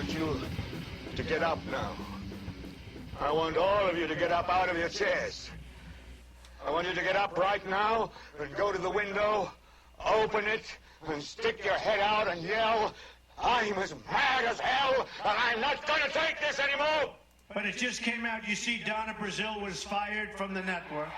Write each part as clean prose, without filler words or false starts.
want you to get up now. I want all of you to get up out of your chairs. I want you to get up right now and go to the window, open it, and stick your head out and yell, I'm as mad as hell, and I'm not going to take this anymore. But it just came out, you see, Donna Brazil was fired from the network.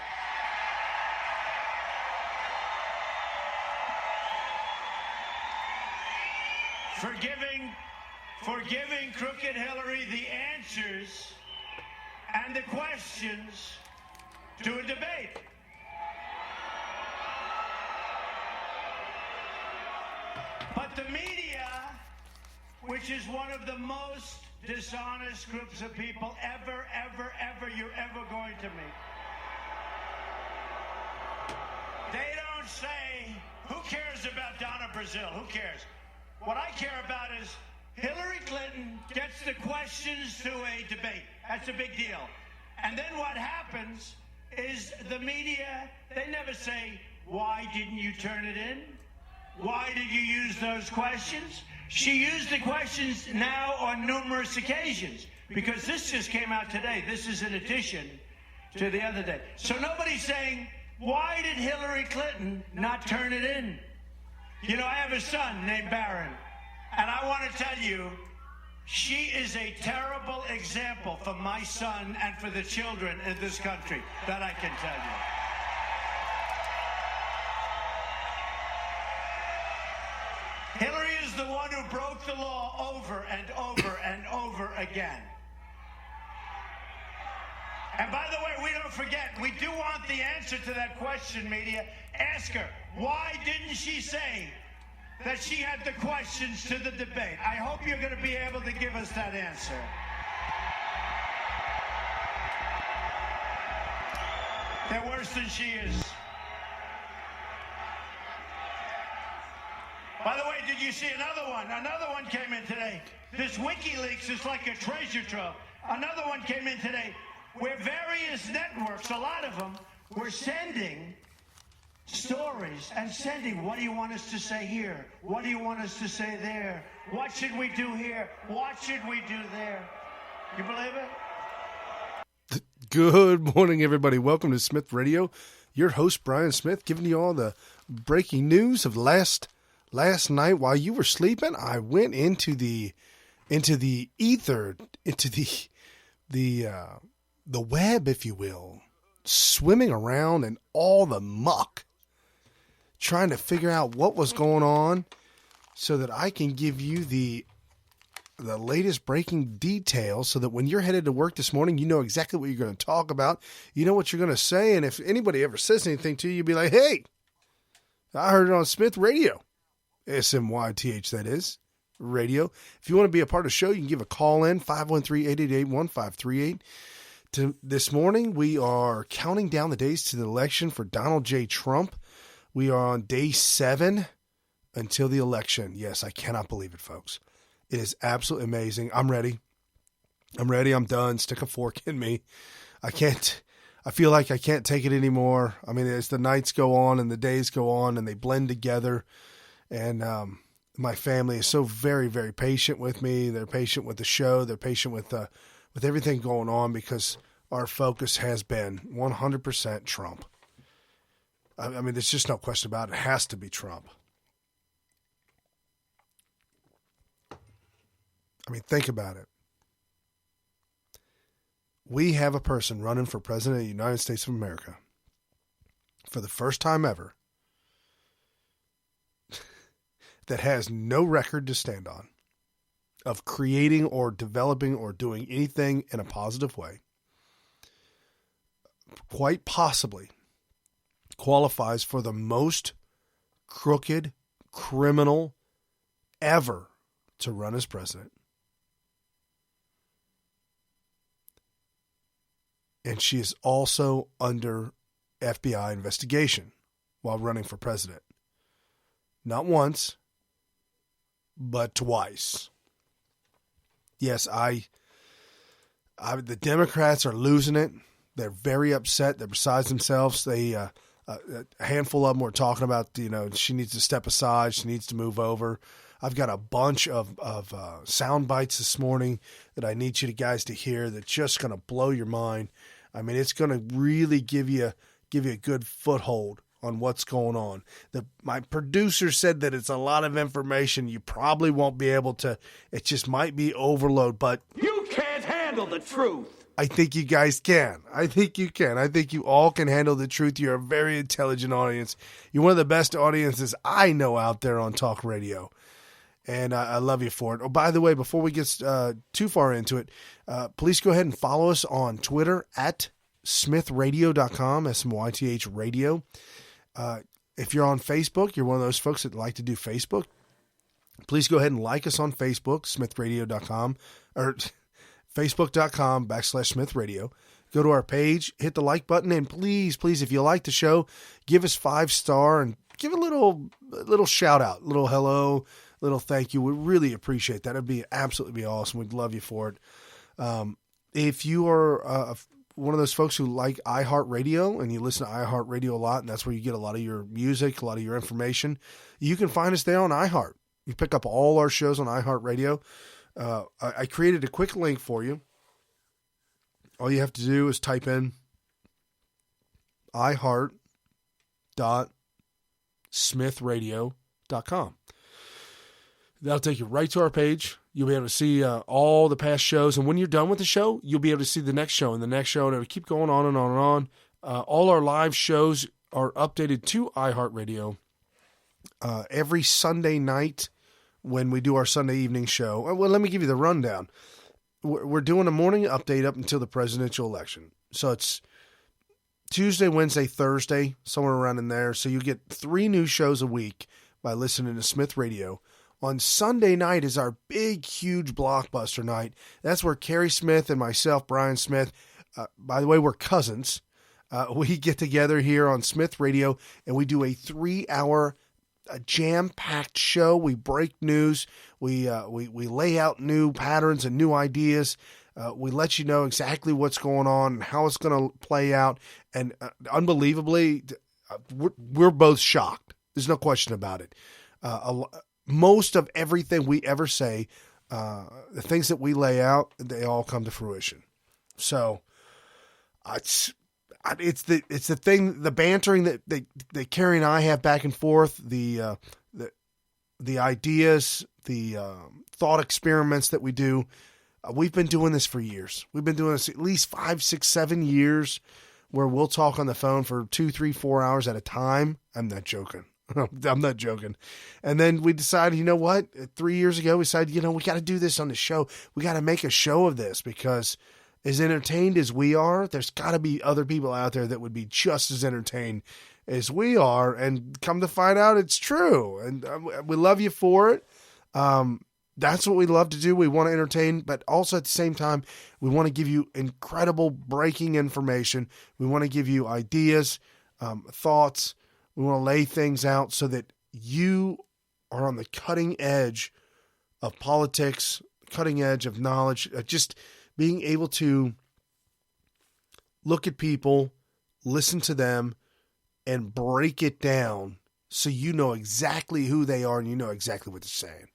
Forgiving crooked Hillary the answers and the questions to a debate. But the media, which is one of the most dishonest groups of people ever you're ever going to meet, they don't say, who cares about Donna Brazil? Who cares? What I care about is Hillary Clinton gets the questions to a debate. That's a big deal. And then what happens is the media, they never say, why didn't you turn it in? Why did you use those questions? She used the questions now on numerous occasions because this just came out today. This is in addition to the other day. So nobody's saying, why did Hillary Clinton not turn it in? You know, I have a son named Barron, and I want to tell you, she is a terrible example for my son and for the children in this country, that I can tell you. Hillary is the one who broke the law over and over and over again. And by the way, we don't forget, we do want the answer to that question, media. Ask her, why didn't she say that she had the questions to the debate? I hope you're going to be able to give us that answer. They're worse than she is. By the way, did you see another one? Another one came in today. This WikiLeaks is like a treasure trove. Another one came in today where various networks, a lot of them, were sending stories and sending, what do you want us to say here? What do you want us to say there? What should we do here? What should we do there? You believe it? Good morning, everybody. Welcome to Smyth Radio. Your host, Brian Smith, giving you all the breaking news of last night while you were sleeping. I went into the ether, into the web, if you will, swimming around in all the muck, trying to figure out what was going on so that I can give you the latest breaking details so that when you're headed to work this morning, you know exactly what you're going to talk about. You know what you're going to say. And if anybody ever says anything to you, you'll be like, hey, I heard it on Smyth Radio. SMYTH, that is, radio. If you want to be a part of the show, you can give a call in, 513-888-1538. This morning, we are counting down the days to the election for Donald J. Trump. We are on day 7 until the election. Yes, I cannot believe it, folks. It is absolutely amazing. I'm ready. I'm done. Stick a fork in me. I feel like I can't take it anymore. I mean, as the nights go on and the days go on and they blend together, and my family is so very, very patient with me. They're patient with the show. They're patient with everything going on because our focus has been 100% Trump. I mean, there's just no question about it. It has to be Trump. I mean, think about it. We have a person running for president of the United States of America for the first time ever that has no record to stand on of creating or developing or doing anything in a positive way. Quite possibly qualifies for the most crooked criminal ever to run as president. And she is also under FBI investigation while running for president. Not once, but twice. Yes, the Democrats are losing it. They're very upset. They're beside themselves. A handful of them were talking about, she needs to step aside. She needs to move over. I've got a bunch of sound bites this morning that I need you guys to hear that's just going to blow your mind. I mean, it's going to really give you a good foothold on what's going on. My producer said that it's a lot of information. You probably won't be able to. It just might be overload, but you can't handle the truth. I think you guys can. I think you can. I think you all can handle the truth. You're a very intelligent audience. You're one of the best audiences I know out there on talk radio. And I love you for it. Oh, by the way, before we get too far into it, please go ahead and follow us on Twitter at smythradio.com, SMYTH radio. If you're on Facebook, you're one of those folks that like to do Facebook, please go ahead and like us on Facebook, smythradio.com, or facebook.com/smythradio. Go to our page, hit the like button, and please, if you like the show, give us 5-star and give a little shout out, little hello, little thank you. We really appreciate that. It'd be absolutely awesome. We'd love you for it. If you are one of those folks who like iHeartRadio and you listen to iHeartRadio a lot, and that's where you get a lot of your music, a lot of your information, you can find us there on iHeart. You pick up all our shows on iHeartRadio. I created a quick link for you. All you have to do is type in iHeart.smythradio.com. That'll take you right to our page. You'll be able to see all the past shows. And when you're done with the show, you'll be able to see the next show and the next show. And it'll keep going on and on and on. All our live shows are updated to iHeartRadio every Sunday night when we do our Sunday evening show. Well, let me give you the rundown. We're doing a morning update up until the presidential election. So it's Tuesday, Wednesday, Thursday, somewhere around in there. So you get 3 new shows a week by listening to Smyth Radio. On Sunday night is our big, huge blockbuster night. That's where Carrie Smyth and myself, Brian Smyth, by the way, we're cousins. We get together here on Smyth Radio and we do a 3-hour jam-packed show. We break news. We lay out new patterns and new ideas. We let you know exactly what's going on and how it's going to play out. And unbelievably, we're both shocked. There's no question about it. Most of everything we ever say, the things that we lay out, they all come to fruition. So it's the thing, the bantering that Carrie and I have back and forth, the ideas, the thought experiments that we do. We've been doing this for years. We've been doing this at least 5, 6, 7 years, where we'll talk on the phone for 2, 3, 4 hours at a time. I'm not joking. I'm not joking. And then we decided, you know what? 3 years ago, we decided, we got to do this on the show. We got to make a show of this, because as entertained as we are, there's got to be other people out there that would be just as entertained as we are. And come to find out, it's true. And we love you for it. That's what we love to do. We want to entertain, but also at the same time, we want to give you incredible breaking information. We want to give you ideas, thoughts. We want to lay things out so that you are on the cutting edge of politics, cutting edge of knowledge, just being able to look at people, listen to them, and break it down so you know exactly who they are and you know exactly what they're saying.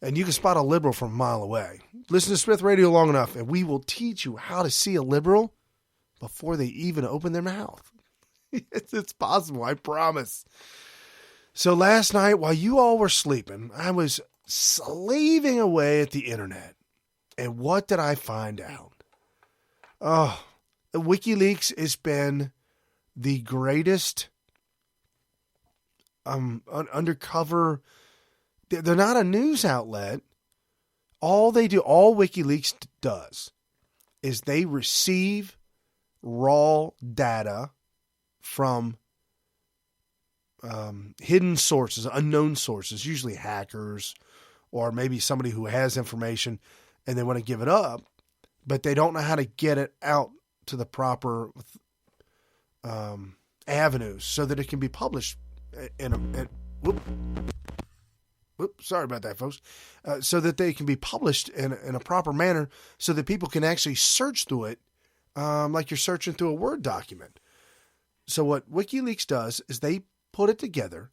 And you can spot a liberal from a mile away. Listen to Smyth Radio long enough, and we will teach you how to see a liberal before they even open their mouth. It's possible, I promise. So last night, while you all were sleeping, I was slaving away at the internet. And what did I find out? Oh, WikiLeaks has been the greatest undercover. They're not a news outlet. All WikiLeaks does is they receive raw data from hidden sources, unknown sources, usually hackers or maybe somebody who has information and they want to give it up, but they don't know how to get it out to the proper avenues so that it can be published sorry about that, folks. So that they can be published in a proper manner so that people can actually search through it like you're searching through a Word document. So what WikiLeaks does is they put it together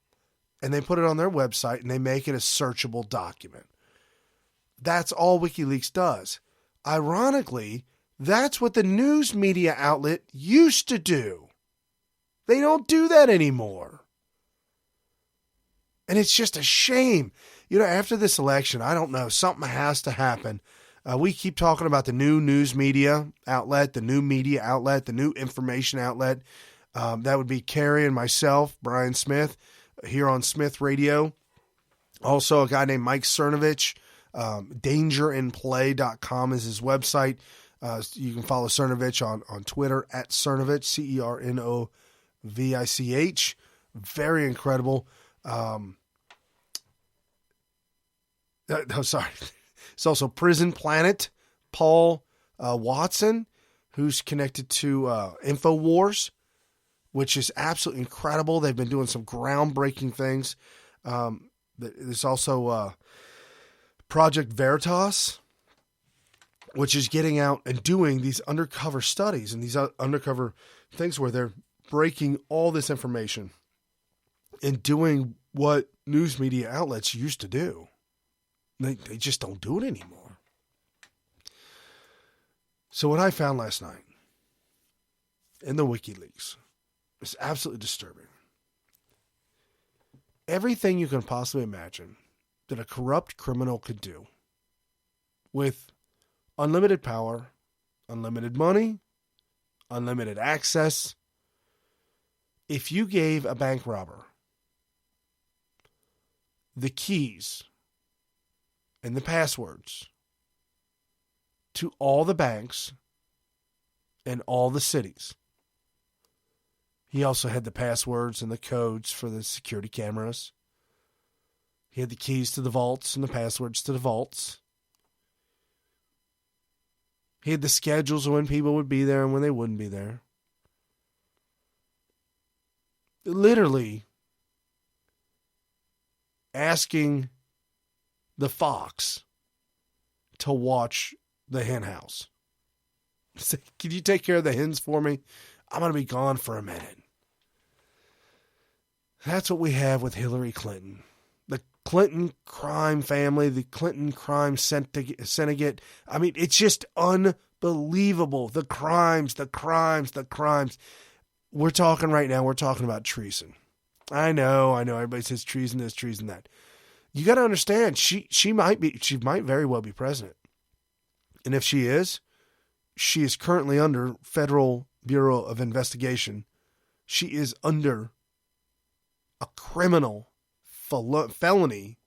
and they put it on their website and they make it a searchable document. That's all WikiLeaks does. Ironically, that's what the news media outlet used to do. They don't do that anymore. And it's just a shame. You know, after this election, I don't know, something has to happen. We keep talking about the new news media outlet, the new media outlet, the new information outlet. That would be Carrie and myself, Brian Smyth, here on Smyth Radio. Also, a guy named Mike Cernovich. Dangerandplay.com is his website. You can follow Cernovich on Twitter at Cernovich, CERNOVICH. Very incredible. Sorry. It's also Prison Planet, Paul Watson, who's connected to InfoWars, which is absolutely incredible. They've been doing some groundbreaking things. There's also Project Veritas, which is getting out and doing these undercover studies and these undercover things where they're breaking all this information and doing what news media outlets used to do. They just don't do it anymore. So what I found last night in the WikiLeaks is absolutely disturbing. Everything you can possibly imagine that a corrupt criminal could do with unlimited power, unlimited money, unlimited access. If you gave a bank robber the keys and the passwords to all the banks and all the cities, he also had the passwords and the codes for the security cameras. He had the keys to the vaults and the passwords to the vaults. He had the schedules of when people would be there and when they wouldn't be there. Literally asking the fox to watch the hen house. Say, can you take care of the hens for me? I'm going to be gone for a minute. That's what we have with Hillary Clinton. The Clinton crime family, the Clinton crime syndicate. I mean, it's just unbelievable. The crimes. We're talking right now, we're talking about treason. I know. Everybody says treason this, treason that. You got to understand, she might very well be president. And if she is currently under Federal Bureau of Investigation. She is under a criminal felony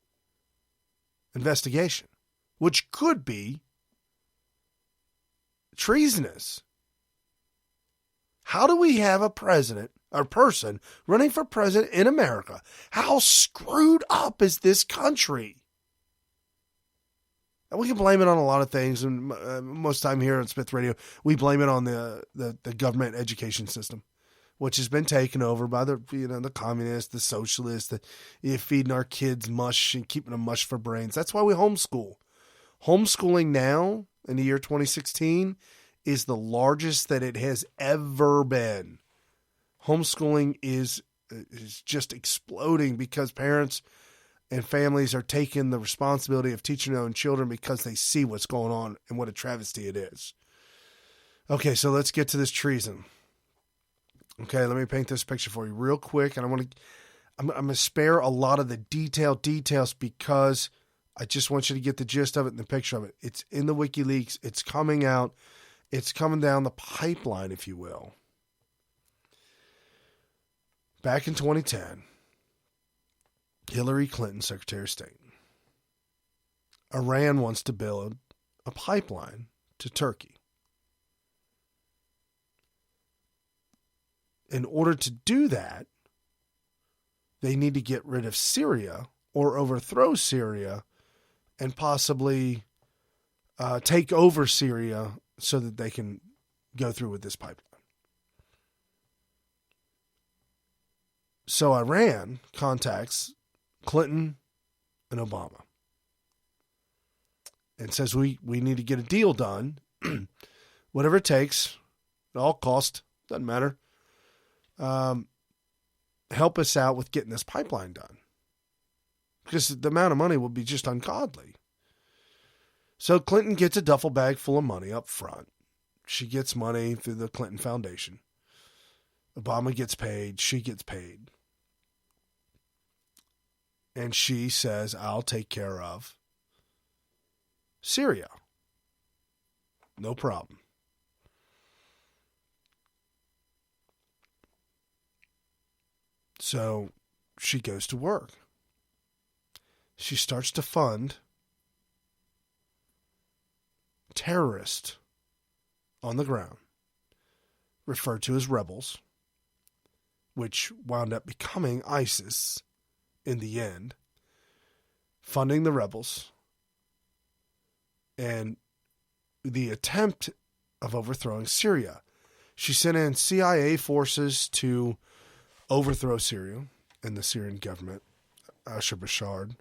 investigation, which could be treasonous. How do we have a president or person running for president in America? How screwed up is this country? And we can blame it on a lot of things, and most time here on Smyth Radio, we blame it on the government education system, which has been taken over by the communists, the socialists, feeding our kids mush and keeping them mush for brains. That's why we homeschool. Homeschooling now, in the year 2016, is the largest that it has ever been. Homeschooling is just exploding because parents and families are taking the responsibility of teaching their own children because they see what's going on and what a travesty it is. Okay, so let's get to this treason. Okay, let me paint this picture for you real quick, and I'm going to spare a lot of the details because I just want you to get the gist of it and the picture of it. It's in the WikiLeaks. It's coming out. It's coming down the pipeline, if you will. Back in 2010, Hillary Clinton, Secretary of State, Iran wants to build a pipeline to Turkey. In order to do that, they need to get rid of Syria or overthrow Syria and possibly take over Syria so that they can go through with this pipeline. So Iran contacts Clinton and Obama and says, we need to get a deal done, whatever it takes, at all cost, doesn't matter. Help us out with getting this pipeline done. because the amount of money will be just ungodly. So Clinton gets a duffel bag full of money up front. She gets money through the Clinton Foundation. Obama gets paid. She gets paid. And she says, I'll take care of Syria. No problem. So she goes to work. She starts to fund terrorists on the ground, referred to as rebels, which wound up becoming ISIS in the end, funding the rebels and the attempt of overthrowing Syria. She sent in CIA forces to overthrow Syria and the Syrian government, Bashar,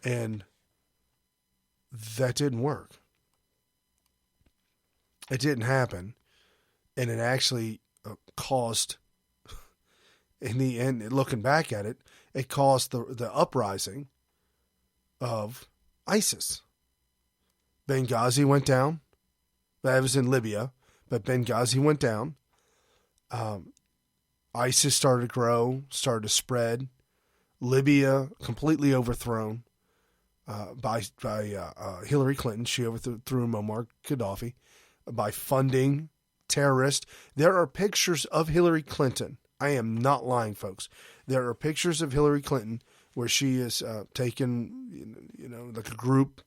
and that didn't work. It didn't happen, and it actually caused, in the end, looking back at it, it caused the uprising of ISIS. Benghazi went down. That was in Libya, but Benghazi went down. ISIS started to grow, started to spread. Libya completely overthrown by Hillary Clinton. She overthrew Muammar Gaddafi by funding terrorists. There are pictures of Hillary Clinton. I am not lying, folks. There are pictures of Hillary Clinton where she is taken, like a group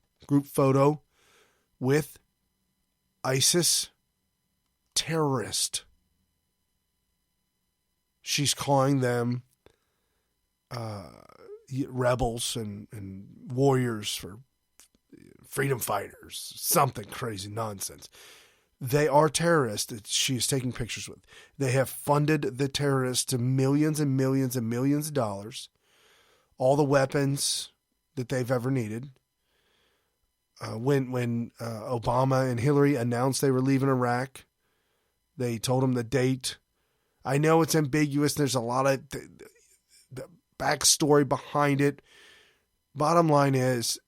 photo with ISIS terrorist. She's calling them rebels and warriors for freedom fighters, something crazy nonsense. They are terrorists that she is taking pictures with. They have funded the terrorists to millions and millions and millions of dollars, all the weapons that they've ever needed. When Obama and Hillary announced they were leaving Iraq, they told them the date. I know it's ambiguous. There's a lot of the backstory behind it. Bottom line is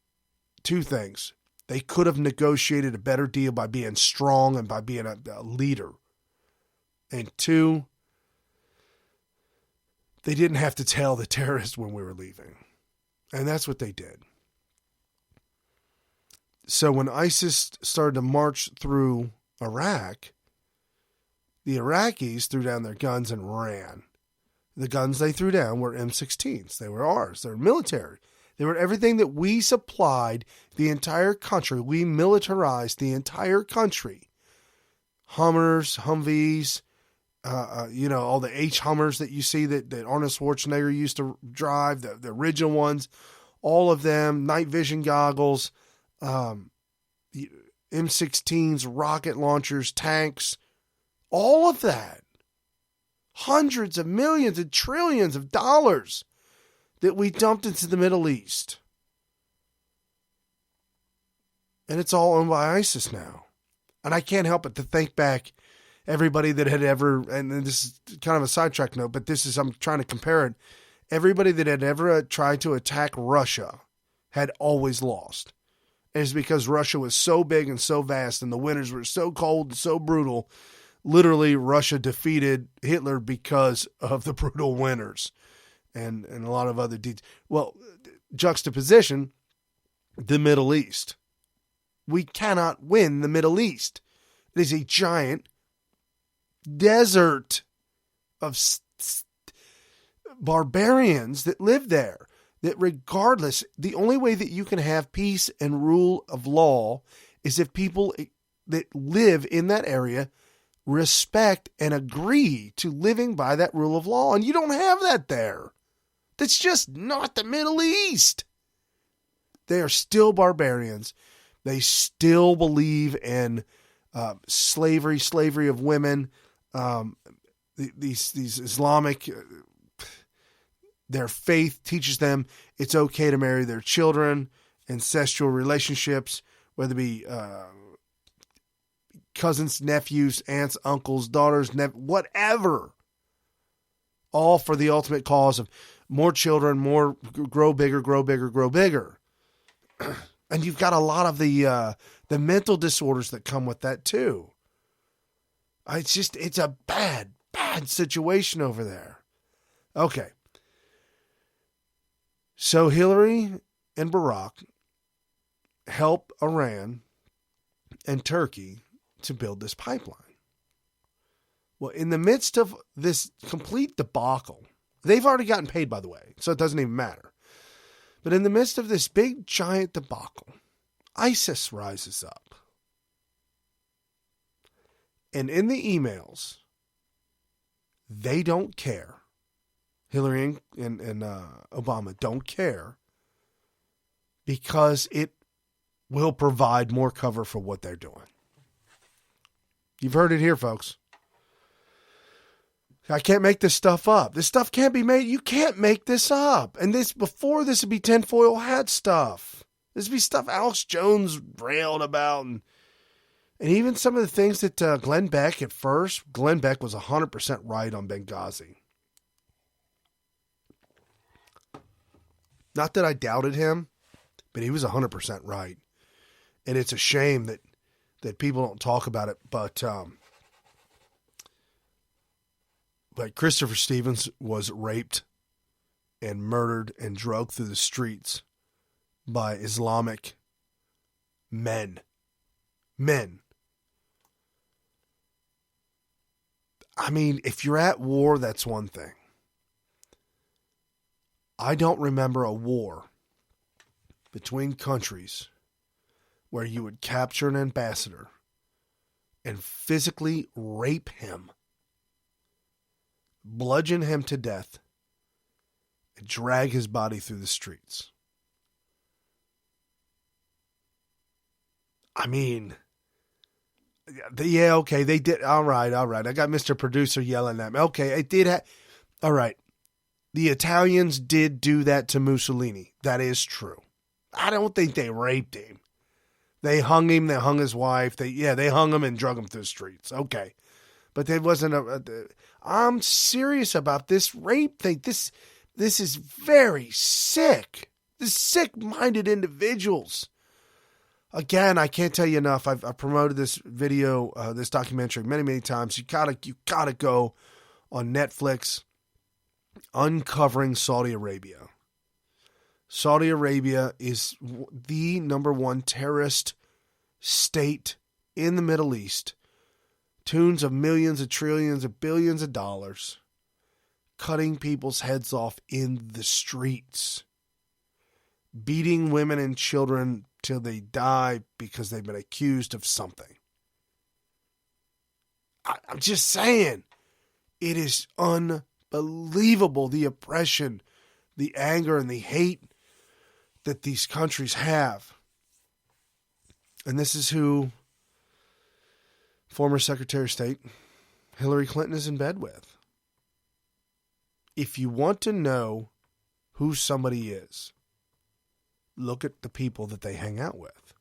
two things. They could have negotiated a better deal by being strong and by being a leader. And two, they didn't have to tell the terrorists when we were leaving. And that's what they did. So when ISIS started to march through Iraq, the Iraqis threw down their guns and ran. The guns they threw down were M16s. They were ours. They were military. They were everything that we supplied the entire country. We militarized the entire country. Hummers, Humvees, all the H Hummers that you see that Arnold Schwarzenegger used to drive, the original ones, all of them, night vision goggles, M16s, rocket launchers, tanks, all of that. Hundreds of millions and trillions of dollars that we dumped into the Middle East. And it's all owned by ISIS now. And I can't help but to think back everybody that had ever, and this is kind of a sidetrack note, but I'm trying to compare it. Everybody that had ever tried to attack Russia had always lost. And it's because Russia was so big and so vast and the winters were so cold and so brutal. Literally, Russia defeated Hitler because of the brutal winters and a lot of other deeds. Well, juxtaposition, the Middle East. We cannot win the Middle East. It is a giant desert of barbarians that live there. That regardless, the only way that you can have peace and rule of law is if people that live in that area respect and agree to living by that rule of law. And you don't have that there. That's just not the Middle East. They are still barbarians. They still believe in slavery of women, these Islamic, their faith teaches them it's okay to marry their children, incestual relationships, whether it be cousins, nephews, aunts, uncles, daughters, whatever. All for the ultimate cause of more children, more grow bigger, grow bigger, grow bigger. And you've got a lot of the mental disorders that come with that too. It's a bad situation over there. Okay. So Hillary and Barack help Iran and Turkey to build this pipeline. Well, in the midst of this complete debacle, they've already gotten paid, by the way, so it doesn't even matter. But in the midst of this big, giant debacle, ISIS rises up. And in the emails, they don't care. Hillary and Obama don't care because it will provide more cover for what they're doing. You've heard it here, folks. I can't make this stuff up. This stuff can't be made. You can't make this up. And before this would be tinfoil hat stuff. This would be stuff Alex Jones railed about. And even some of the things that Glenn Beck at first, Glenn Beck was 100% right on Benghazi. Not that I doubted him, but he was 100% right. And it's a shame that people don't talk about it, but Christopher Stevens was raped and murdered and drugged through the streets by Islamic men. I mean, if you're at war, that's one thing. I don't remember a war between countries where you would capture an ambassador and physically rape him, bludgeon him to death, and drag his body through the streets. I mean, yeah, okay, they did. All right. I got Mr. Producer yelling at me. Okay, it did. All right. The Italians did do that to Mussolini. That is true. I don't think they raped him. They hung him. They hung his wife. They hung him and drug him through the streets. Okay. But there wasn't I'm serious about this rape thing. This is very sick. This sick-minded individuals. Again, I can't tell you enough. I've promoted this video, this documentary many, many times. You gotta go on Netflix. Uncovering Saudi Arabia. Saudi Arabia is the number one terrorist state in the Middle East. Tunes of millions, of trillions, of billions of dollars. Cutting people's heads off in the streets. Beating women and children till they die because they've been accused of something. I'm just saying. It is unbelievable, the oppression, the anger, and the hate that these countries have. And this is who former Secretary of State Hillary Clinton is in bed with. If you want to know who somebody is, look at the people that they hang out with.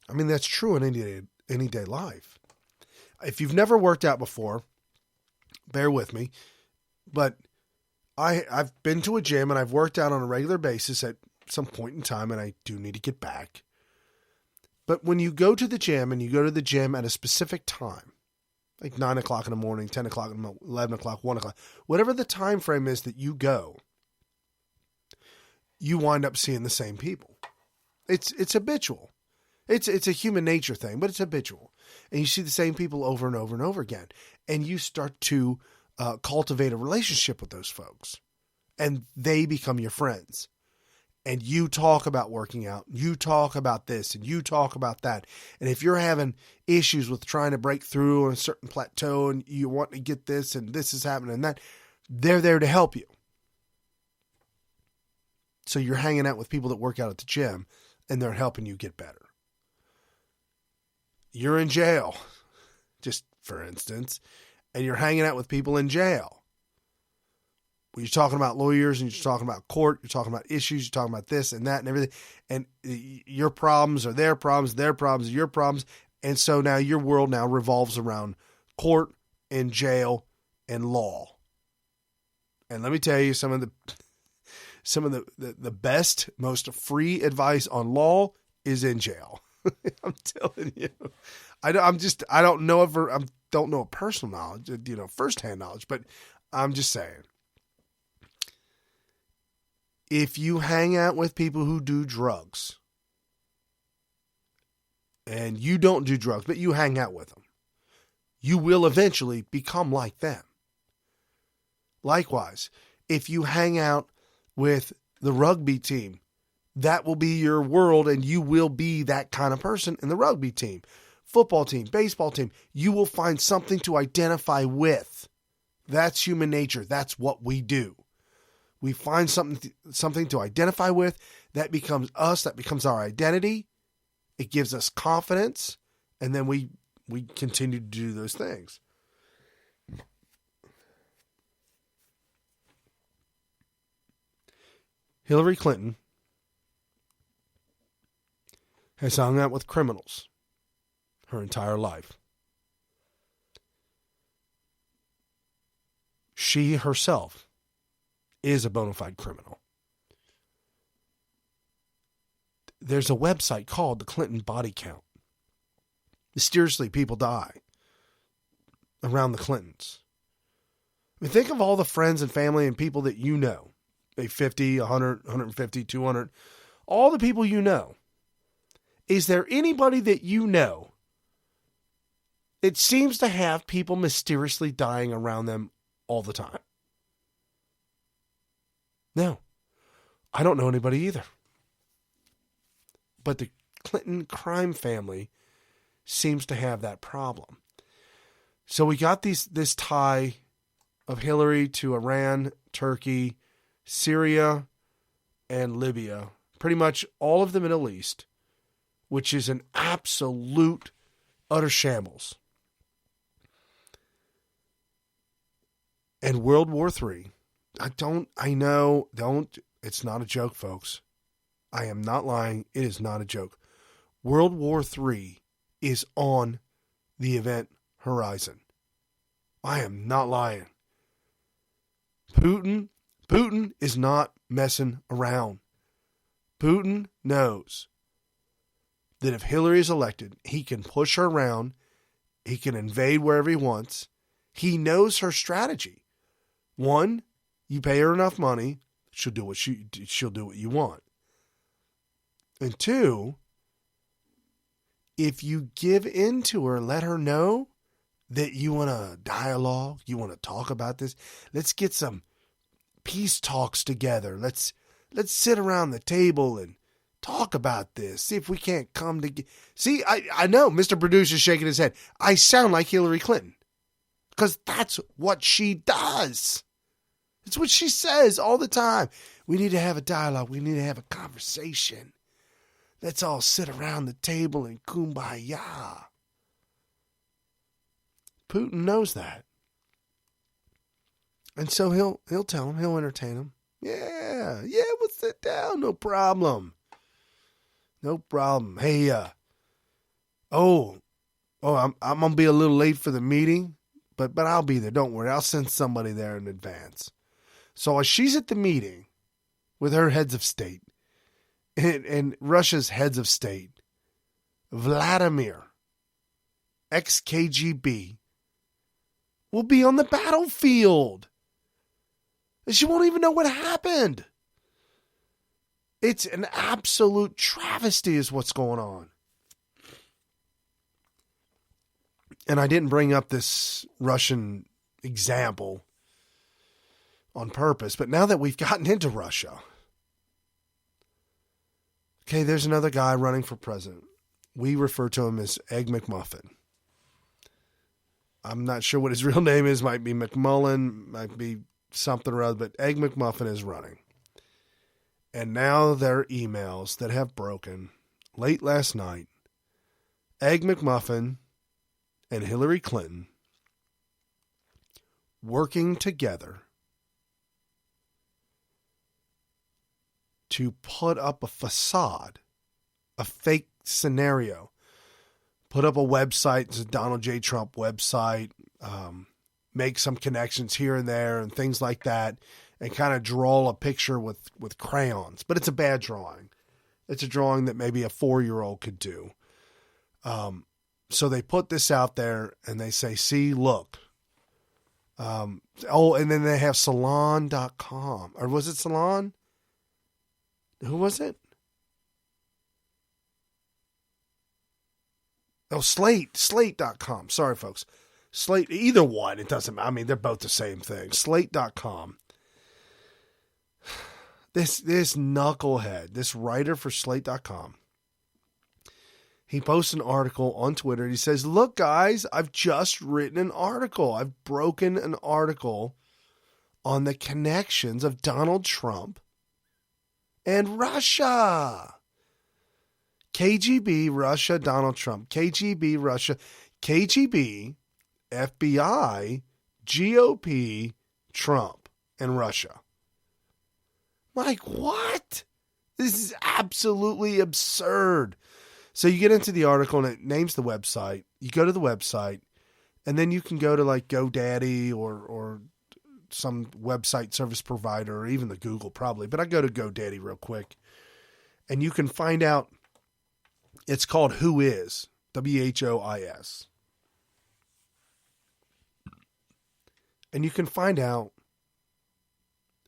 I mean, that's true in any day life. If you've never worked out before, bear with me, but I've been to a gym and I've worked out on a regular basis at some point in time, and I do need to get back. But when you go to the gym and you go to the gym at a specific time, like 9 o'clock in the morning, 10 o'clock, 11 o'clock, 1 o'clock, whatever the time frame is that you go, you wind up seeing the same people. It's habitual. It's a human nature thing, but it's habitual. And you see the same people over and over and over again. And you start to cultivate a relationship with those folks. And they become your friends. And you talk about working out. You talk about this and you talk about that. And if you're having issues with trying to break through on a certain plateau and you want to get this and this is happening and that, they're there to help you. So you're hanging out with people that work out at the gym and they're helping you get better. You're in jail, just for instance, and you're hanging out with people in jail. Well, you're talking about lawyers and you're talking about court, you're talking about issues, you're talking about this and that and everything. And your problems are their problems are your problems. And so now your world now revolves around court in jail and law. And let me tell you, some of the best, most free advice on law is in jail. I'm telling you. I don't know personal knowledge, firsthand knowledge, but I'm just saying. If you hang out with people who do drugs, and you don't do drugs, but you hang out with them, you will eventually become like them. Likewise, if you hang out with the rugby team, that will be your world, and you will be that kind of person in the rugby team, football team, baseball team. You will find something to identify with. That's human nature. That's what we do. We find something to identify with. That becomes us. That becomes our identity. It gives us confidence, and then we continue to do those things. Hillary Clinton has hung out with criminals her entire life. She herself is a bona fide criminal. There's a website called the Clinton Body Count. Mysteriously, people die around the Clintons. I mean, think of all the friends and family and people that you know. 50, 100, 150, 200. All the people you know. Is there anybody that you know that seems to have people mysteriously dying around them all the time? No. I don't know anybody either. But the Clinton crime family seems to have that problem. So we got this tie of Hillary to Iran, Turkey, Syria, and Libya. Pretty much all of the Middle East, which is an absolute, utter shambles. And World War III. It's not a joke, folks. I am not lying. It is not a joke. World War III is on the event horizon. I am not lying. Putin is not messing around. Putin knows that if Hillary is elected, he can push her around. He can invade wherever he wants. He knows her strategy. One, you pay her enough money, she'll do what you want. And two, if you give in to her, let her know that you want to dialogue, you want to talk about this. Let's get some peace talks together. Let's sit around the table and talk about this. See if we can't come together. See, I know Mr. Producer's shaking his head. I sound like Hillary Clinton because that's what she does. It's what she says all the time. We need to have a dialogue. We need to have a conversation. Let's all sit around the table and kumbaya. Putin knows that. And so he'll tell him, he'll entertain him. Yeah, we'll sit down, no problem. No problem. Hey, I'm gonna be a little late for the meeting, but I'll be there. Don't worry, I'll send somebody there in advance. So as she's at the meeting with her heads of state, and Russia's heads of state, Vladimir, ex-KGB, will be on the battlefield. And she won't even know what happened. It's an absolute travesty is what's going on. And I didn't bring up this Russian example on purpose, but now that we've gotten into Russia, okay, there's another guy running for president. We refer to him as Egg McMuffin. I'm not sure what his real name is. Might be McMullen, might be something or other, but Egg McMuffin is running. And now there are emails that have broken late last night. Egg McMuffin and Hillary Clinton working together to put up a facade, a fake scenario, put up a website, it's a Donald J. Trump website, make some connections here and there and things like that, and kind of draw a picture with crayons. But it's a bad drawing. It's a drawing that maybe a 4-year-old could do. So they put this out there and they say, see, look. And then they have salon.com. Or was it Salon? Who was it? Oh, Slate.com. Sorry, folks. Slate, either one. It doesn't matter. I mean, they're both the same thing. Slate.com. This knucklehead, this writer for Slate.com, he posts an article on Twitter. He says, look, guys, I've just written an article. I've broken an article on the connections of Donald Trump and Russia. KGB, Russia, Donald Trump. KGB, Russia. KGB, FBI, GOP, Trump, and Russia. Like, what? This is absolutely absurd. So you get into the article and it names the website. You go to the website and then you can go to like GoDaddy or some website service provider or even the Google probably. But I go to GoDaddy real quick and you can find out it's called Who Is, WHOIS. And you can find out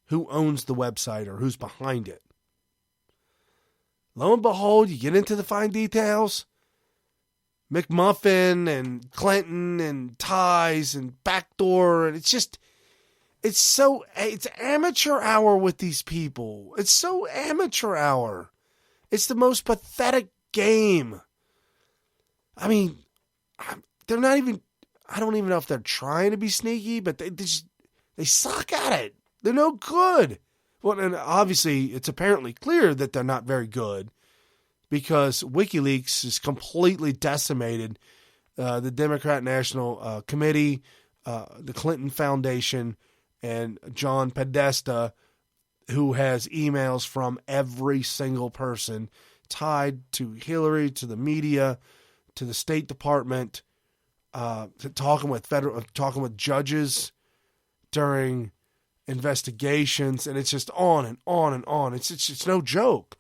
who owns the website or who's behind it. Lo and behold, you get into the fine details. McMuffin and Clinton and ties and backdoor. And it's amateur hour with these people. It's so amateur hour. It's the most pathetic game. I mean, they're not even, I don't even know if they're trying to be sneaky, but they suck at it. They're no good. Well, and obviously, it's apparently clear that they're not very good because WikiLeaks has completely decimated the Democrat National Committee, the Clinton Foundation, and John Podesta, who has emails from every single person tied to Hillary, to the media, to the State Department, to talking with judges during investigations, and it's just on and on and on. It's no joke.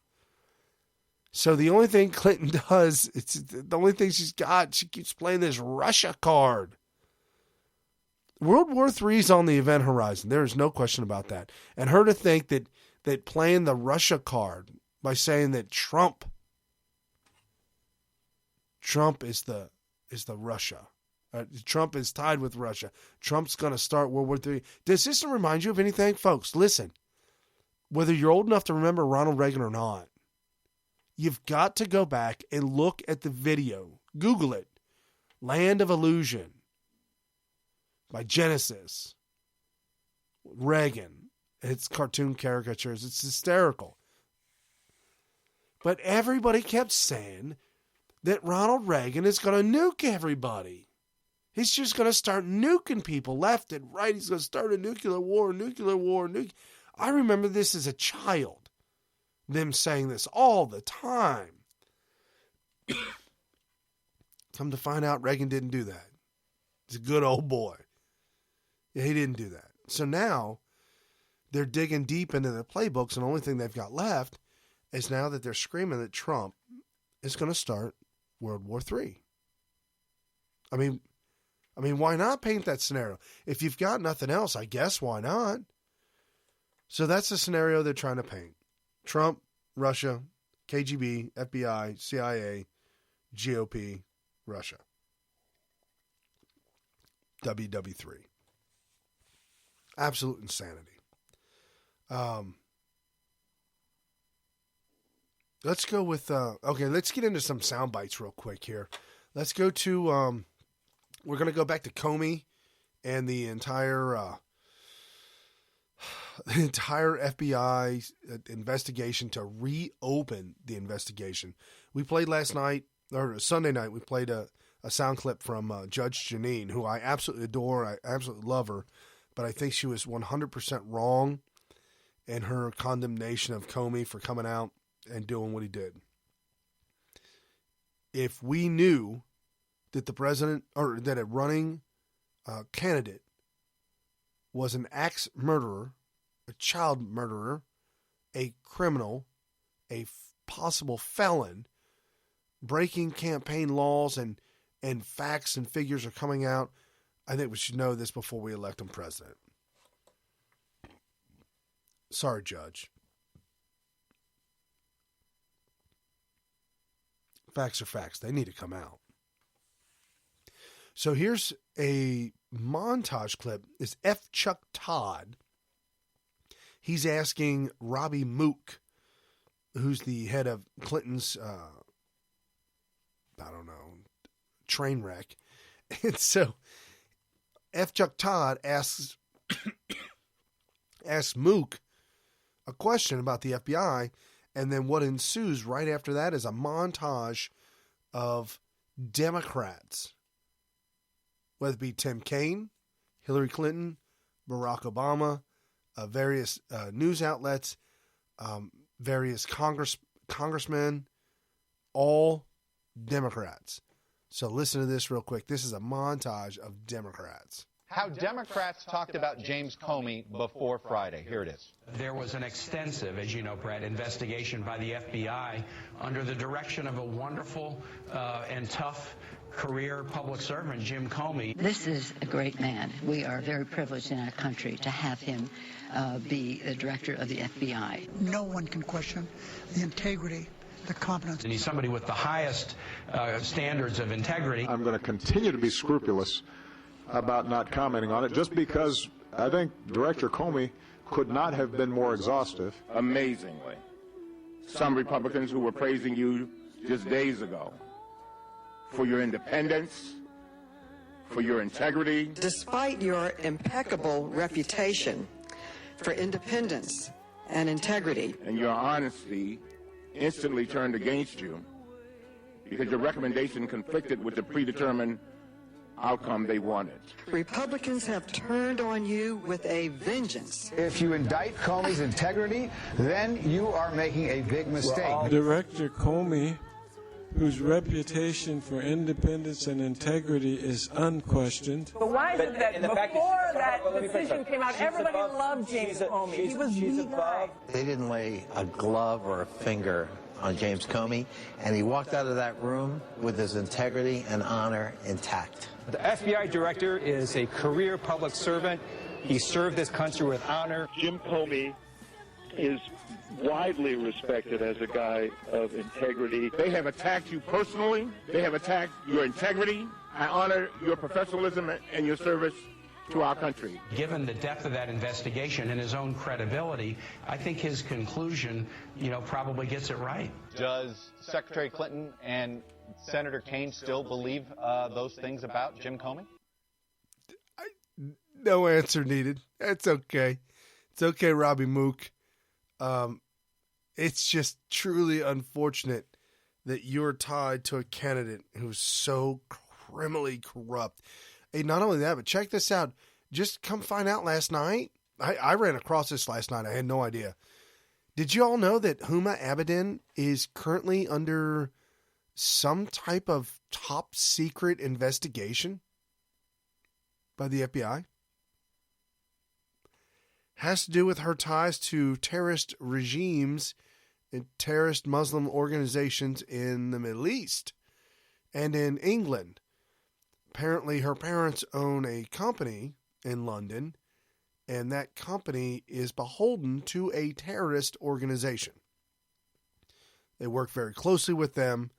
So the only thing Clinton does, it's the only thing she's got, she keeps playing this Russia card. World War III is on the event horizon. There is no question about that. And her to think that playing the Russia card by saying that Trump is the Russia. Trump is tied with Russia. Trump's going to start World War III. Does this remind you of anything? Folks, listen. Whether you're old enough to remember Ronald Reagan or not, you've got to go back and look at the video. Google it. Land of Illusion by Genesis. Reagan. It's cartoon caricatures. It's hysterical. But everybody kept saying that Ronald Reagan is going to nuke everybody. He's just going to start nuking people left and right. He's going to start a nuclear war. I remember this as a child, them saying this all the time. Come to find out, Reagan didn't do that. He's a good old boy. Yeah, he didn't do that. So now they're digging deep into the playbooks, and the only thing they've got left is now that they're screaming that Trump is going to start World War III. I mean, why not paint that scenario? If you've got nothing else, I guess why not? So that's the scenario they're trying to paint. Trump, Russia, KGB, FBI, CIA, GOP, Russia. WW3. Absolute insanity. Let's go with, let's get into some sound bites real quick here. Let's go to, we're going to go back to COMEY and the entire FBI investigation to reopen the investigation. We played last night, or Sunday night, we played a sound clip from Judge Jeanine, who I absolutely adore. I absolutely love her, but I think she was 100% wrong in her condemnation of COMEY for coming out and doing what he did. If we knew that the president, or that a running candidate was an axe murderer, a child murderer, a criminal, a possible felon, breaking campaign laws, and facts and figures are coming out. I think we should know this before we elect him president. Sorry, Judge. Facts are facts. They need to come out. So here's a montage clip. It's F. Chuck Todd. He's asking Robbie Mook, who's the head of Clinton's, train wreck. And so F. Chuck Todd asks Mook a question about the FBI, and then what ensues right after that is a montage of Democrats, whether it be Tim Kaine, Hillary Clinton, Barack Obama, various news outlets, various congressmen, all Democrats. So listen to this real quick. This is a montage of Democrats. How Democrats talked about James Comey before Friday. Here it is. There was an extensive, as you know, Brad, investigation by the FBI under the direction of a wonderful and tough career public servant, Jim Comey. This is a great man. We are very privileged in our country to have him be the director of the FBI. No one can question the integrity, the competence. And he's somebody with the highest standards of integrity. I'm going to continue to be scrupulous about not commenting on it, just because I think Director Comey could not have been more exhaustive. Amazingly, some Republicans who were praising you just days ago for your independence, for your integrity. Despite your impeccable reputation for independence and integrity, and your honesty instantly turned against you because your recommendation conflicted with the predetermined outcome they wanted. Republicans have turned on you with a vengeance. If you indict Comey's integrity, then you are making a big mistake. Director Comey, whose reputation for independence and integrity is unquestioned. But why is it that before that decision came out, everybody loved James Comey? He was the guy. They didn't lay a glove or a finger on James Comey, and he walked out of that room with his integrity and honor intact. The FBI director is a career public servant. He served this country with honor. Jim Comey is widely respected as a guy of integrity. They have attacked you personally. They have attacked your integrity. I honor your professionalism and your service to our country. Given the depth of that investigation and his own credibility, I think his conclusion, probably gets it right. Does Secretary Clinton and Senator Kaine still believe those things about Jim Comey? No answer needed. It's okay. It's okay, Robbie Mook. It's just truly unfortunate that you're tied to a candidate who's so criminally corrupt. Hey, not only that, but check this out. Just come find out last night. I ran across this last night. I had no idea. Did you all know that Huma Abedin is currently under some type of top secret investigation by the FBI? Has to do with her ties to terrorist regimes and terrorist Muslim organizations in the Middle East and in England. Apparently, her parents own a company in London, and that company is beholden to a terrorist organization. They work very closely with them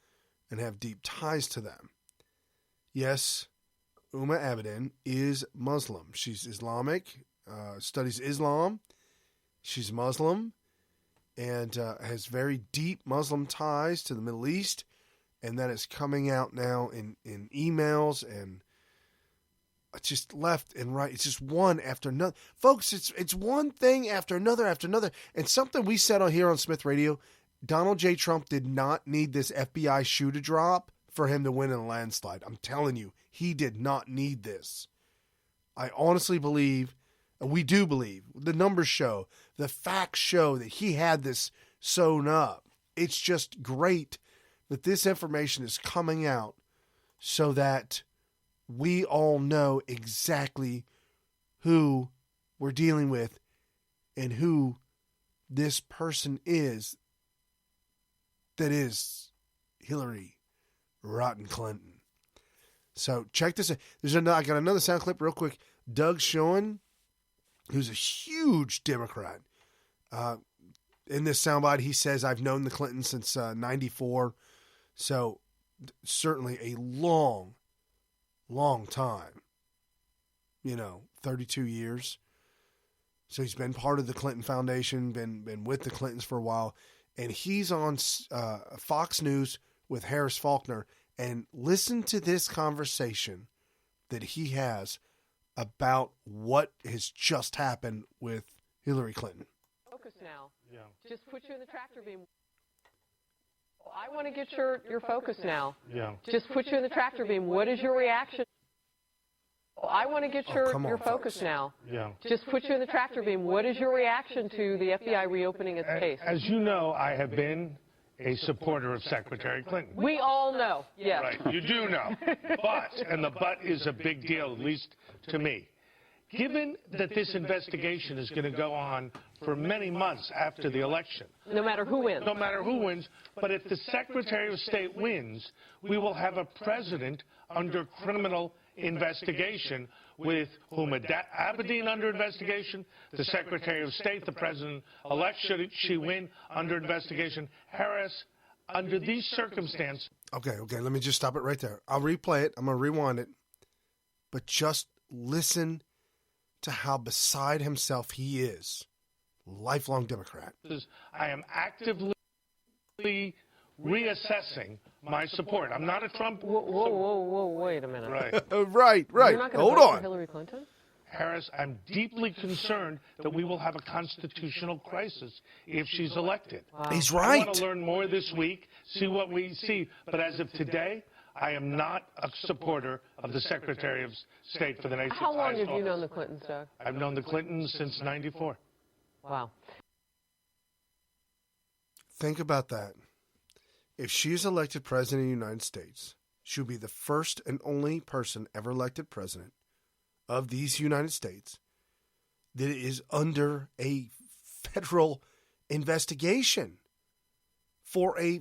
and have deep ties to them. Yes, Huma Abedin is Muslim. She's Islamic, studies Islam. She's Muslim and has very deep Muslim ties to the Middle East. And that is coming out now in emails and just left and right. It's just one after another. Folks, it's one thing after another after another. And something we said on here on Smyth Radio, Donald J. Trump did not need this FBI shoe to drop for him to win in a landslide. I'm telling you, he did not need this. I honestly believe, we do believe, the numbers show, the facts show that he had this sewn up. It's just great that this information is coming out so that we all know exactly who we're dealing with and who this person is that is Hillary Rotten Clinton. So check this out. I got another sound clip real quick. Doug Shoen, who's a huge Democrat. In this soundbite, he says, I've known the Clintons since 94. So certainly a long, long time. 32 years. So he's been part of the Clinton Foundation, been with the Clintons for a while. And he's on Fox News with Harris Falukner. And listen to this conversation that he has about what has just happened with Hillary Clinton. Focus now. Yeah. Just put you in the tractor beam. I want to get your focus now. Yeah. Just put you in the tractor beam. What is your reaction? I want to get your focus folks. Now. Yeah. Just put you in the tractor beam. What is your reaction to the FBI reopening its case? As you know, I have been a supporter of Secretary Clinton. We all know, yes. Right, you do know. And the but is a big deal, at least to me. Given that this investigation is going to go on for many months after the election. No matter who wins. No matter who wins. But if the Secretary of State wins, we will have a president under criminal investigation with Huma Abedin under investigation, the Secretary of State, the President-elect, should she win, under investigation. Harris, under these circumstances. Okay, let me just stop it right there. I'll replay it. I'm going to rewind it. But just listen to how beside himself he is. Lifelong Democrat. I am actively reassessing my support. I'm not a Trump. Whoa, wait a minute. Right. right. You're not going to vote for Hillary Clinton? Harris, I'm deeply concerned that we will have a constitutional crisis if she's elected. Wow. He's right. I want to learn more this week, see what we see. But as of today, I am not a supporter of the Secretary of State for the nation's How long have office. you known the Clintons, Doug? I've known the Clintons since '94. Wow. Think about that. If she's elected president of the United States, she'll be the first and only person ever elected president of these United States that is under a federal investigation for a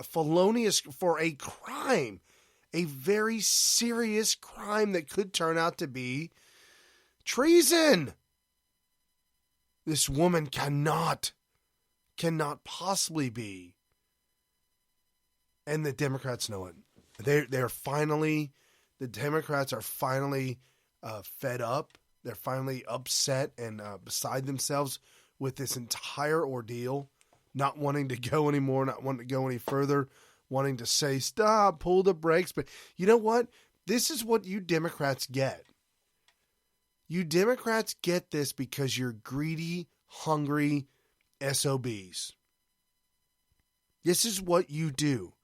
felonious, for a crime, a very serious crime that could turn out to be treason. This woman cannot possibly be. And the Democrats know it. They're finally, the Democrats are finally fed up. They're finally upset and beside themselves with this entire ordeal, not wanting to go anymore, not wanting to go any further, wanting to say, stop, pull the brakes. But you know what? This is what you Democrats get. You Democrats get this because you're greedy, hungry SOBs. This is what you do.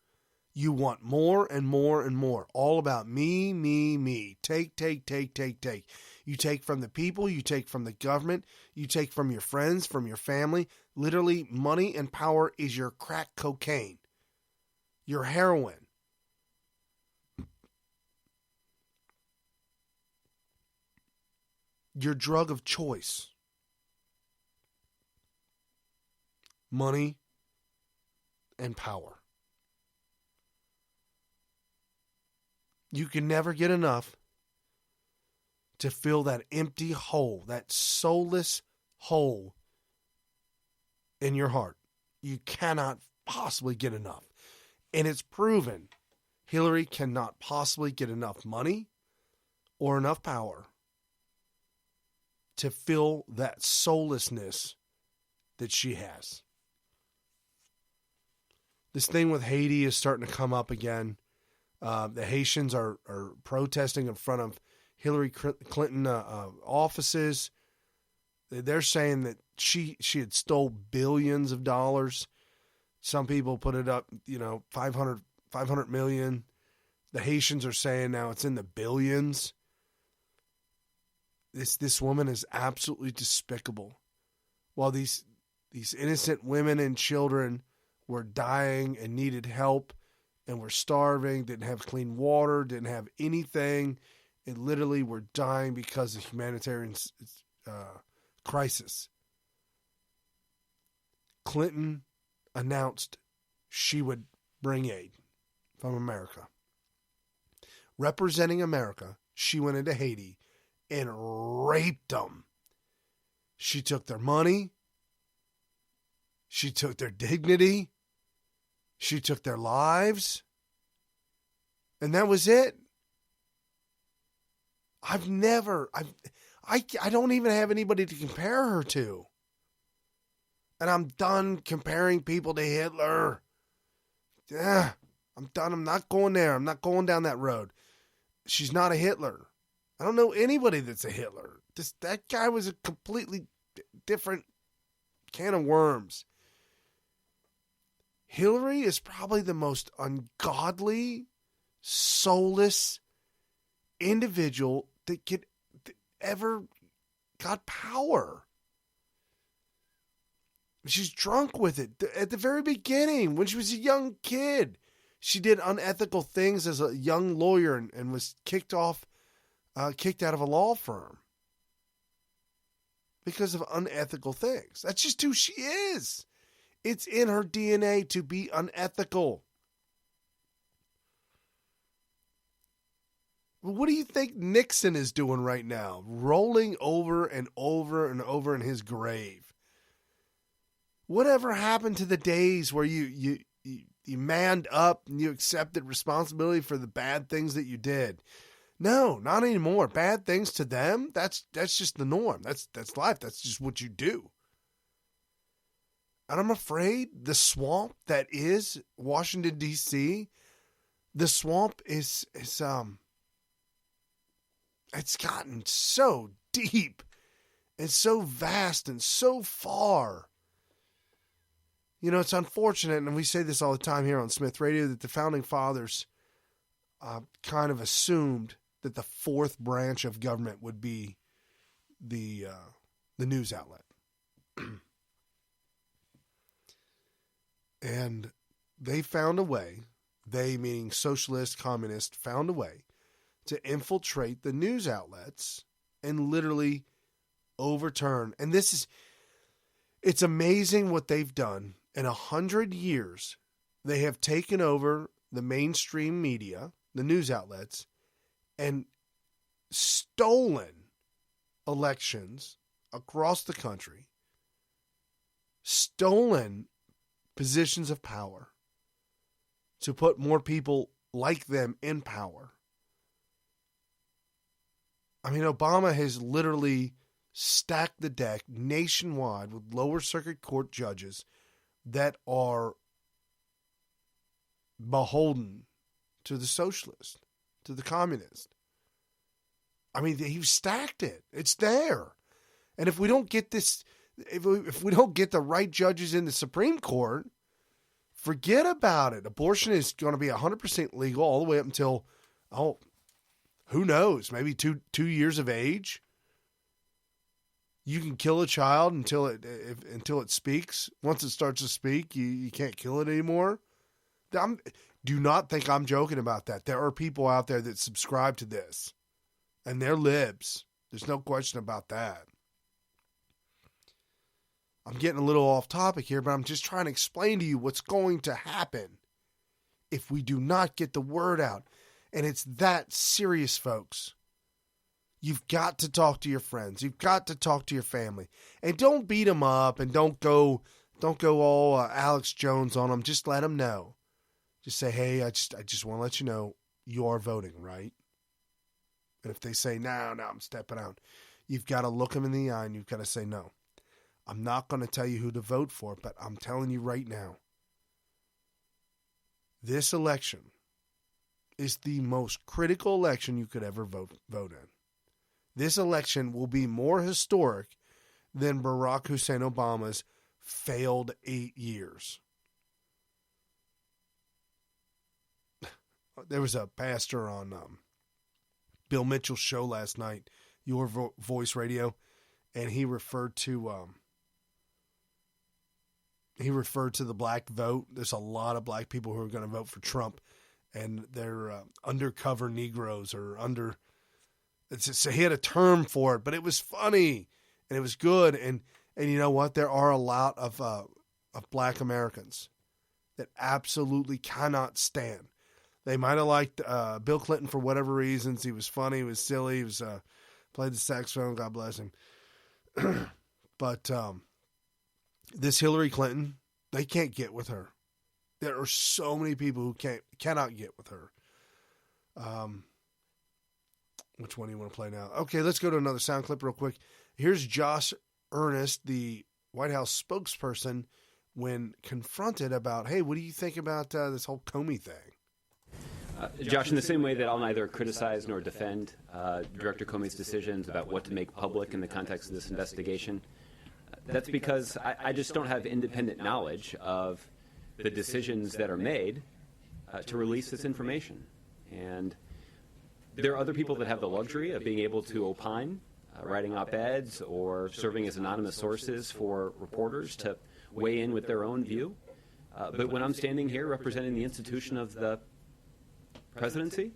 You want more and more and more. All about me, me, me. Take. You take from the people. You take from the government. You take from your friends, from your family. Literally, money and power is your crack cocaine. Your heroin. Your drug of choice. Money and power. You can never get enough to fill that empty hole, that soulless hole in your heart. You cannot possibly get enough. And it's proven Hillary cannot possibly get enough money or enough power to fill that soullessness that she has. This thing with Haiti is starting to come up again. The Haitians are protesting in front of Hillary Clinton offices. They're saying that she had stole billions of dollars. Some people put it up, 500 million. The Haitians are saying now it's in the billions. This woman is absolutely despicable. While these innocent women and children were dying and needed help and were starving, didn't have clean water, didn't have anything, and literally were dying because of humanitarian crisis, Clinton announced she would bring aid from America. Representing America, she went into Haiti and raped them. She took their money. She took their dignity. She took their lives. And that was it. I don't even have anybody to compare her to. And I'm done comparing people to Hitler. Yeah, I'm done. I'm not going there. I'm not going down that road. She's not a Hitler. I don't know anybody that's a Hitler. That guy was a completely different can of worms. Hillary is probably the most ungodly, soulless individual that ever got power. She's drunk with it. At the very beginning, when she was a young kid, she did unethical things as a young lawyer and was kicked out of a law firm because of unethical things. That's just who she is. It's in her DNA to be unethical. What do you think Nixon is doing right now? Rolling over and over and over in his grave. Whatever happened to the days where you manned up and you accepted responsibility for the bad things that you did? No, not anymore. Bad things to them, that's just the norm. That's life. That's just what you do. And I'm afraid the swamp that is Washington, D.C., the swamp is it's gotten so deep and so vast and so far. You know, it's unfortunate, and we say this all the time here on Smyth Radio, that the Founding Fathers kind of assumed that the fourth branch of government would be the news outlet. And they found a way, they meaning socialists, communists, found a way to infiltrate the news outlets and literally overturn. And it's amazing what they've done. In 100 years, they have taken over the mainstream media, the news outlets, and stolen elections across the country, stolen positions of power to put more people like them in power. I mean, Obama has literally stacked the deck nationwide with lower circuit court judges that are beholden to the socialist, to the communist. I mean, he's stacked it. It's there. And if we don't get this, if we don't get the right judges in the Supreme Court, forget about it. Abortion is going to be 100% legal all the way up until, who knows, maybe two years of age. You can kill a child until it speaks. Once it starts to speak, you can't kill it anymore. Do not think I'm joking about that. There are people out there that subscribe to this, and they're libs. There's no question about that. I'm getting a little off topic here, but I'm just trying to explain to you what's going to happen if we do not get the word out. And it's that serious, folks. You've got to talk to your friends. You've got to talk to your family. And don't beat them up and don't go all Alex Jones on them. Just let them know. Just say, hey, I just want to let you know you are voting, right? And if they say, no, I'm stepping out, you've got to look them in the eye and you've got to say, no. I'm not going to tell you who to vote for, but I'm telling you right now, this election is the most critical election you could ever vote in. This election will be more historic than Barack Hussein Obama's failed 8 years. There was a pastor on Bill Mitchell's show last night, Your Voice Radio, and he referred to the black vote. There's a lot of black people who are going to vote for Trump, and they're undercover Negroes or under. So he had a term for it, but it was funny. and it was good. And you know what? There are a lot of black Americans that absolutely cannot stand. They might have liked Bill Clinton for whatever reasons. He was funny. He was silly. He was played the saxophone. God bless him. But this Hillary Clinton, they can't get with her. There are so many people who cannot get with her. Which one do you want to play now? Okay, let's go to another sound clip real quick. Here's Josh Earnest, the White House spokesperson, when confronted about, hey, what do you think about this whole Comey thing? Josh, in the same way that I'll neither criticize nor defend Director Comey's decisions about what to make public in the context of this investigation, that's because I just don't have independent knowledge of the decisions that are made to release this information. And there are other people that have the luxury of being able to opine, writing op-eds or serving as anonymous sources for reporters to weigh in with their own view. But when I'm standing here representing the institution of the presidency,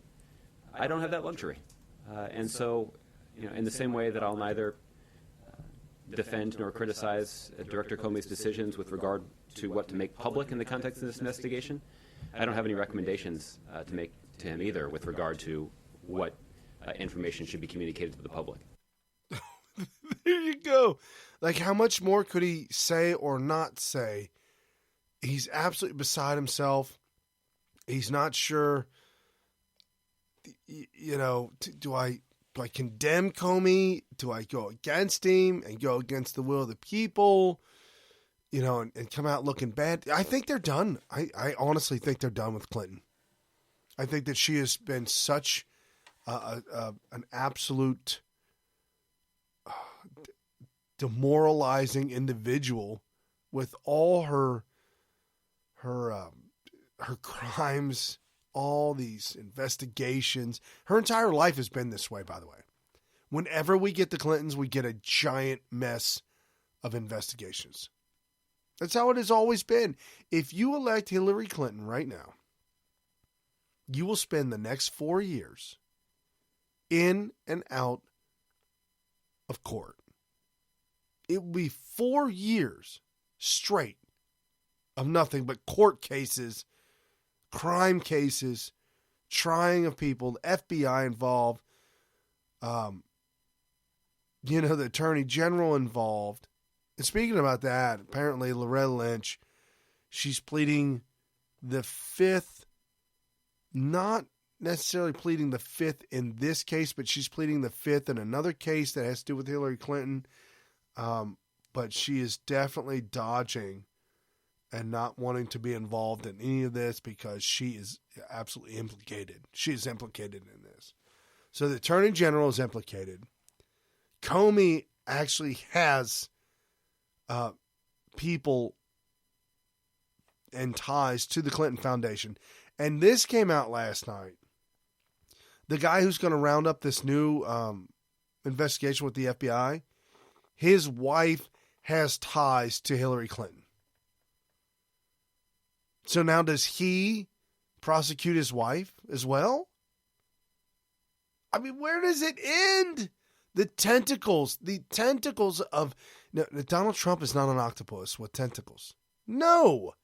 I don't have that luxury. And so, in the same way that I'll neither defend nor criticize Director Comey's decisions with regard to what to make public in the context of this investigation, I don't have any recommendations to make to him either with regard to what information should be communicated to the public. There you go. Like, how much more could he say or not say? He's absolutely beside himself. He's not sure. Do I condemn Comey? Do I go against him and go against the will of the people? And come out looking bad? I think they're done. I honestly think they're done with Clinton. I think that she has been such an absolute demoralizing individual with all her crimes, all these investigations. Her entire life has been this way, by the way. Whenever we get the Clintons, we get a giant mess of investigations. That's how it has always been. If you elect Hillary Clinton right now, you will spend the next 4 years in and out of court. It will be 4 years straight of nothing but court cases, crime cases, trying of people, the FBI involved, the Attorney General involved. And speaking about that, apparently Loretta Lynch, she's pleading the fifth, not necessarily pleading the fifth in this case, but she's pleading the fifth in another case that has to do with Hillary Clinton. But she is definitely dodging and not wanting to be involved in any of this because she is absolutely implicated. She is implicated in this. So the Attorney General is implicated. Comey actually has people and ties to the Clinton Foundation. And this came out last night. The guy who's going to round up this new investigation with the FBI, his wife has ties to Hillary Clinton. So now does he prosecute his wife as well? I mean, where does it end? The tentacles of... No, Donald Trump is not an octopus with tentacles. No.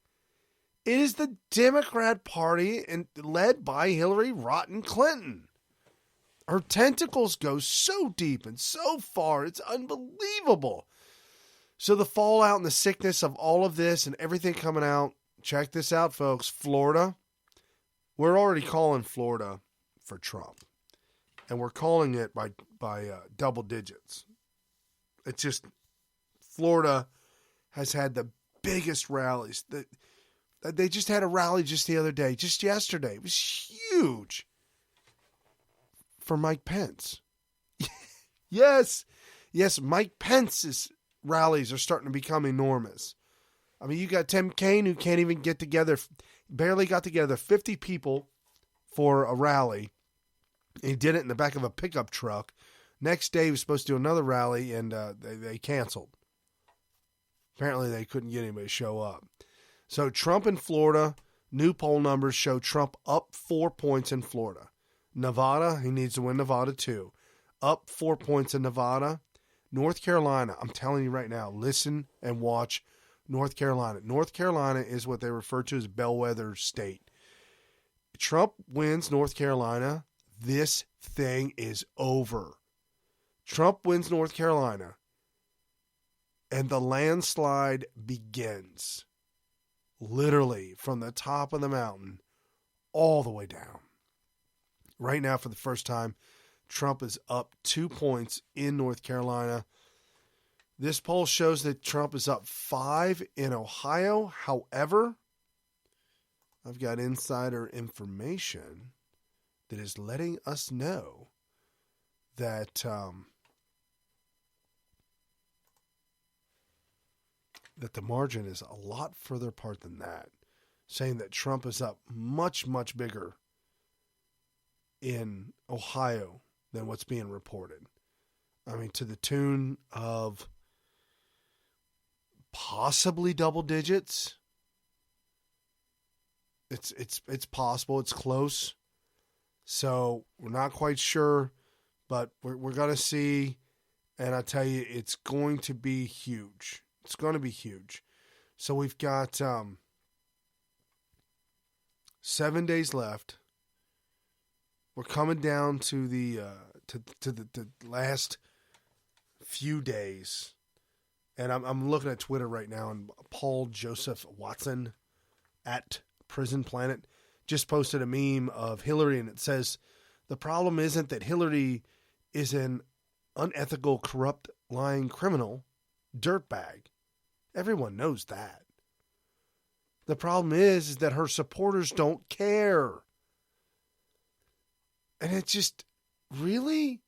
It is the Democrat Party and led by Hillary Rotten Clinton. Her tentacles go so deep and so far. It's unbelievable. So the fallout and the sickness of all of this and everything coming out. Check this out, folks. Florida. We're already calling Florida for Trump. And we're calling it by double digits. It's just... Florida has had the biggest rallies. They just had a rally just the other day, just yesterday. It was huge for Mike Pence. Yes, Mike Pence's rallies are starting to become enormous. I mean, you got Tim Kaine who can't even get together, barely got together 50 people for a rally. He did it in the back of a pickup truck. Next day, he was supposed to do another rally, and they canceled. Apparently, they couldn't get anybody to show up. So, Trump in Florida, new poll numbers show Trump up 4 points in Florida. Nevada, he needs to win Nevada too. Up 4 points in Nevada. North Carolina, I'm telling you right now, listen and watch North Carolina. North Carolina is what they refer to as bellwether state. Trump wins North Carolina, this thing is over. Trump wins North Carolina, and the landslide begins. Literally from the top of the mountain all the way down. Right now, for the first time, Trump is up 2 points in North Carolina. This poll shows that Trump is up 5 in Ohio. However, I've got insider information that is letting us know that that the margin is a lot further apart than that, saying that Trump is up much, much bigger in Ohio than what's being reported. I mean, to the tune of possibly double digits. It's possible. It's close. So we're not quite sure, but we're going to see. And I tell you, it's going to be huge. It's going to be huge. So we've got 7 days left. We're coming down to the last few days. And I'm looking at Twitter right now, and Paul Joseph Watson at Prison Planet just posted a meme of Hillary, and it says, the problem isn't that Hillary is an unethical, corrupt, lying criminal dirtbag. Everyone knows that. The problem is that her supporters don't care. And it just, really?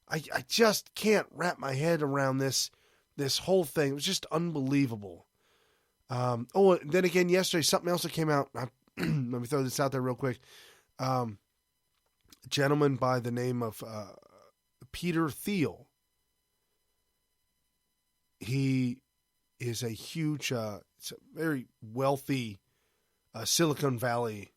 I just can't wrap my head around this whole thing. It was just unbelievable. Then again, yesterday, something else that came out. Let me throw this out there real quick. A gentleman by the name of Peter Thiel. He is a huge, it's a very wealthy Silicon Valley,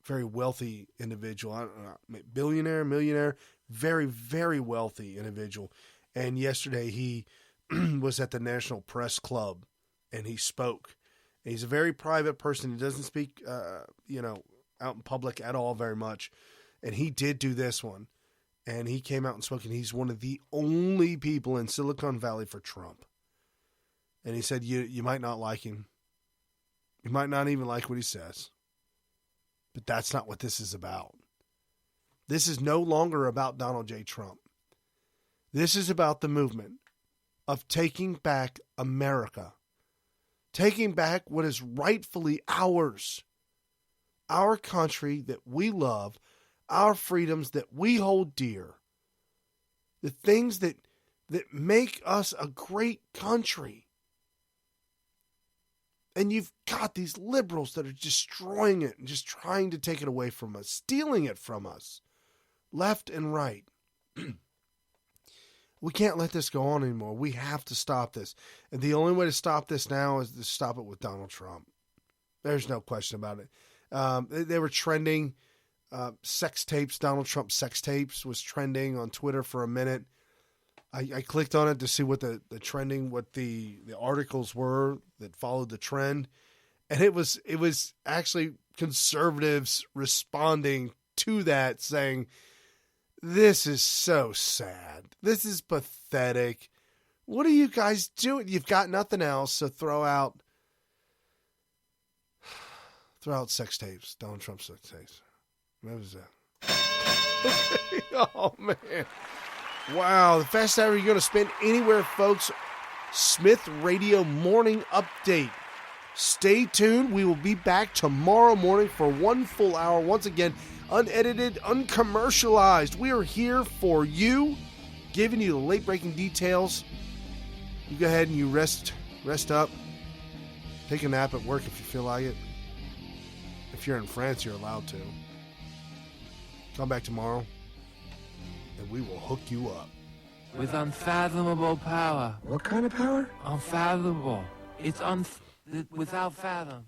very wealthy individual. I don't know, billionaire, millionaire, very, very wealthy individual. And yesterday he was at the National Press Club, and he spoke. And he's a very private person. He doesn't speak, out in public at all very much. And he did do this one. And he came out and spoke, and he's one of the only people in Silicon Valley for Trump. And he said, you might not like him. You might not even like what he says. But that's not what this is about. This is no longer about Donald J. Trump. This is about the movement of taking back America. Taking back what is rightfully ours. Our country that we love. Our freedoms that we hold dear. The things that make us a great country. And you've got these liberals that are destroying it and just trying to take it away from us, stealing it from us, left and right. We can't let this go on anymore. We have to stop this. And the only way to stop this now is to stop it with Donald Trump. There's no question about it. They were trending sex tapes. Donald Trump sex tapes was trending on Twitter for a minute. I clicked on it to see what the trending, what the articles were that followed the trend. And it was actually conservatives responding to that, saying, this is so sad. This is pathetic. What are you guys doing? You've got nothing else, so throw out sex tapes. Donald Trump sex tapes. What was that? Oh, man. Wow, the fastest hour you're going to spend anywhere, folks. Smyth Radio Morning Update. Stay tuned. We will be back tomorrow morning for one full hour. Once again, unedited, uncommercialized. We are here for you, giving you the late-breaking details. You go ahead and you rest up. Take a nap at work if you feel like it. If you're in France, you're allowed to. Come back tomorrow, and we will hook you up. With unfathomable power. What kind of power? Unfathomable. It's without fathom.